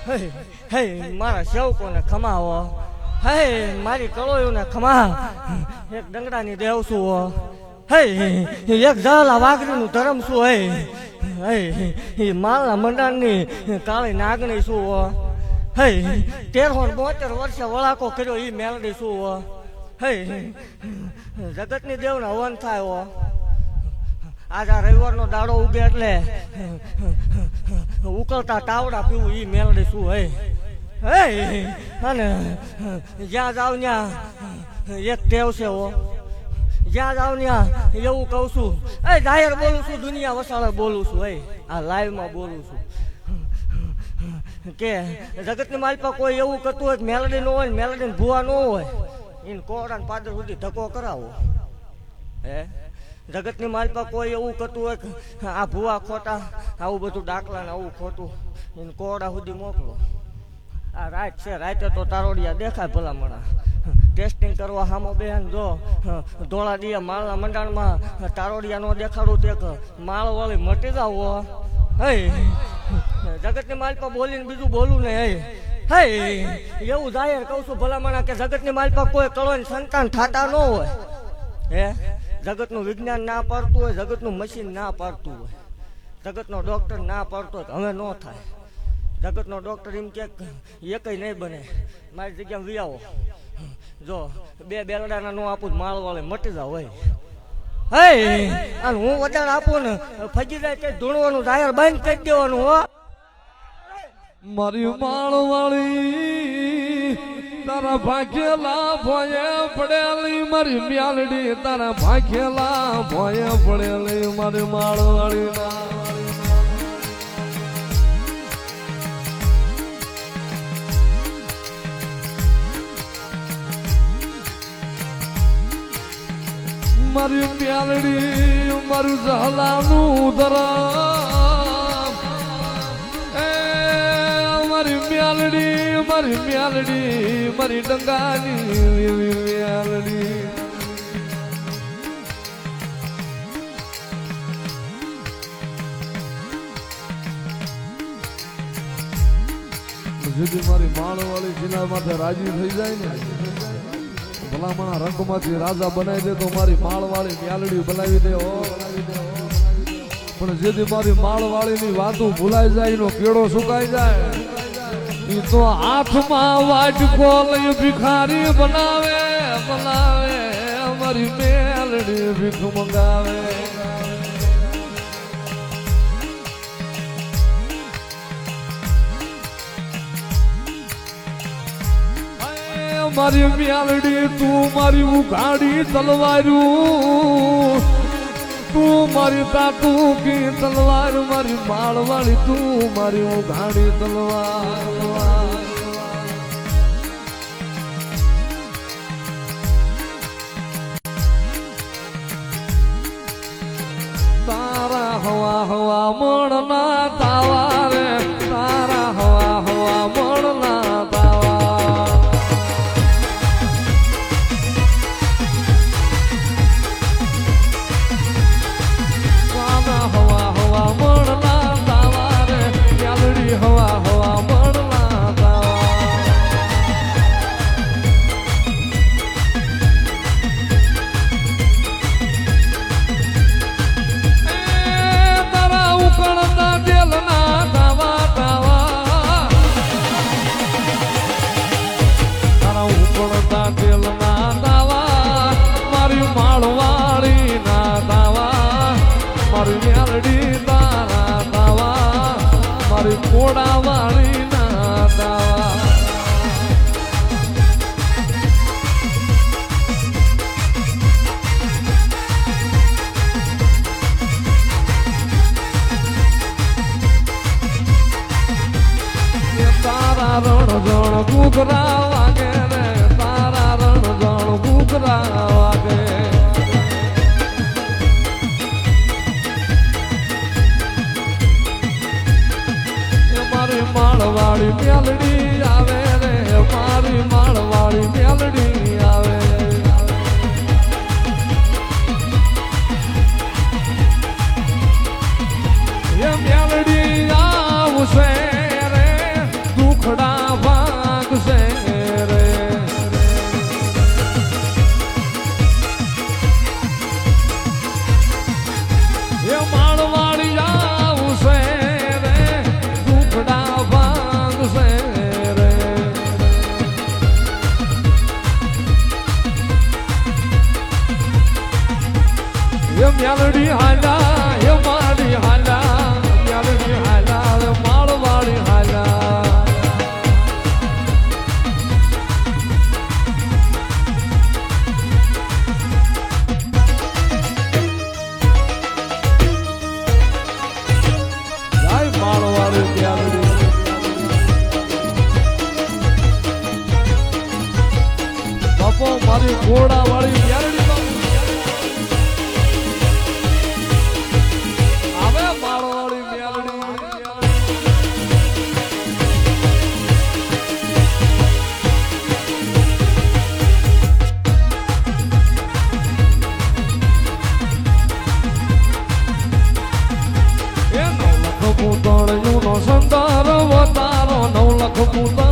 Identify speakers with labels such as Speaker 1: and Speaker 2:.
Speaker 1: હે મારા સેવકોને ખમાવો, હે મારી કળોયોને ખમા. એક ડંગડાની દેવ છું, હે એક ઝાલા વાઘરીનું ધરમ છું, હે માલના મંડાણની કાળી નાગણી છું, હે 1372 વર્ષે વળાકો કર્યો એ મેલડી છું, હે જગતની દેવને હવન થાય. આજ આ રવિવારનો દાડો ઉગે એટલે ઉકળતા ટાવડા પીવું એ મેલડી શું, હે અને જ્યાં જાવ ત્યાં એક ટેવ છે, જ્યાં જાવ ત્યાં એવું કહું છું, જાહેર બોલું છું, દુનિયા વસાળે બોલું છું, આ લાઈવમાં બોલું છું કે જગતની માલપા કોઈ એવું કરતું હોય કે મેલડી ન હોય, મેલડી ભૂવા ન હોય, એને કોરા ને પાદર સુધી ધક્કો કરાવો. હે જગતની માલપા કોઈ એવું કરતું હોય કે આ ભૂવા ખોટા, આવું બધું દાખલા ને આવું ખોટું, એને કોડા સુધી મોકલો. આ રાત છે, રાતે તો તારોડિયા દેખાય ભલામણા. ટેસ્ટિંગ કરવા હામો બેન જો ધોળા દિયા માળના મંડાણમાં તારોડિયા નો દેખાડું તે માળ વાળી મટી જાવ. હે જગતની માલપા બોલીને બીજું બોલું ને, હે એવું જાહેર કહું છું ભલામણા કે જગતની માલપા કોઈ કળોને સંતાન થતા ન હોય. હે જગતનું વિજ્ઞાન ના પાડતું હોય, જગતનું મશીન ના પાડતું હોય, જગતનો ડોક્ટર ના પાડતો હોય હવે ન થાય. જગતનો ડોક્ટર એમ કે એકય નહીં બને, મારી જગ્યામાં વી આવો. જો બે બેલડાના નો આપું માળ વાળે મટી જાવ. હે અને હું વધારે આપું ને ફજી જાય કે ધૂણવાનું જાહેર બંધ કરી દેવાનું. હો
Speaker 2: મારી માળ વાળી તારા ભાગેલા ભોય પડેલી, મારી મ્યાલડી તારા ભાગેલા ભોય પડેલી, મારી માળ વાળી મારી મ્યાલડી મારું ઝાલાનું ધરમ, મારી મ્યાલડી મારી મ્યાલડી મારી ડંગાની મ્યાલડી. જેથી મારી માળ વાળી જેના માથે રાજી થઈ જાય ને, ભલામણા રંગમાંથી રાજા બનાવી દે તો મારી માળ વાળી મ્યાલડી બનાવી દે. પણ જેથી મારી માળ વાળી ની વાતો ભૂલાઈ જાય, નો કેળો સુકાઈ જાય, ઈ તો હાથમાં વાટકો લઈ ભિખારી બનાવે બનાવે, મારી મેલડી ભીખ મંગાવે. મારી મ્યાલડી તું મારી ઉઘાડી તલવારું, તું મારી તાટુકી તલવાર, મારી માળ વાળી તું મારી ઉઘાડી તલવાર. તારા હવા હવા મળના તાવા રે, તારા હવા હવા મળના તાવા. હવા હવા મળના તાવા રે, મ્યાલડી હવા હવા મળના તાવા. તારા ઉકળતા તેલના તાવા તાવા, તારા ઉકળતા તેલના તાવા, મારી માળવાળી ના તાવા, મારી મ્યાલડી તારા તાવા, મારી કોડા વાળી ના તાવા. તારા રણ જણ ઘૂઘરા વાગે રે, તારા રણ જણ ઘૂઘરા વાગે. મારી માળવાળી મ્યાલડી આવે રે, મારી માળવાળી મ્યાલડી આવે. એ મ્યાલડી આવશે રે, દુઃખ અમારી ઘોડા વાળી મેલડી આવે માળો વાળી મેલડી પૂતળિયું નો સંતાર વતારો 9 લાખ પૂતળિયું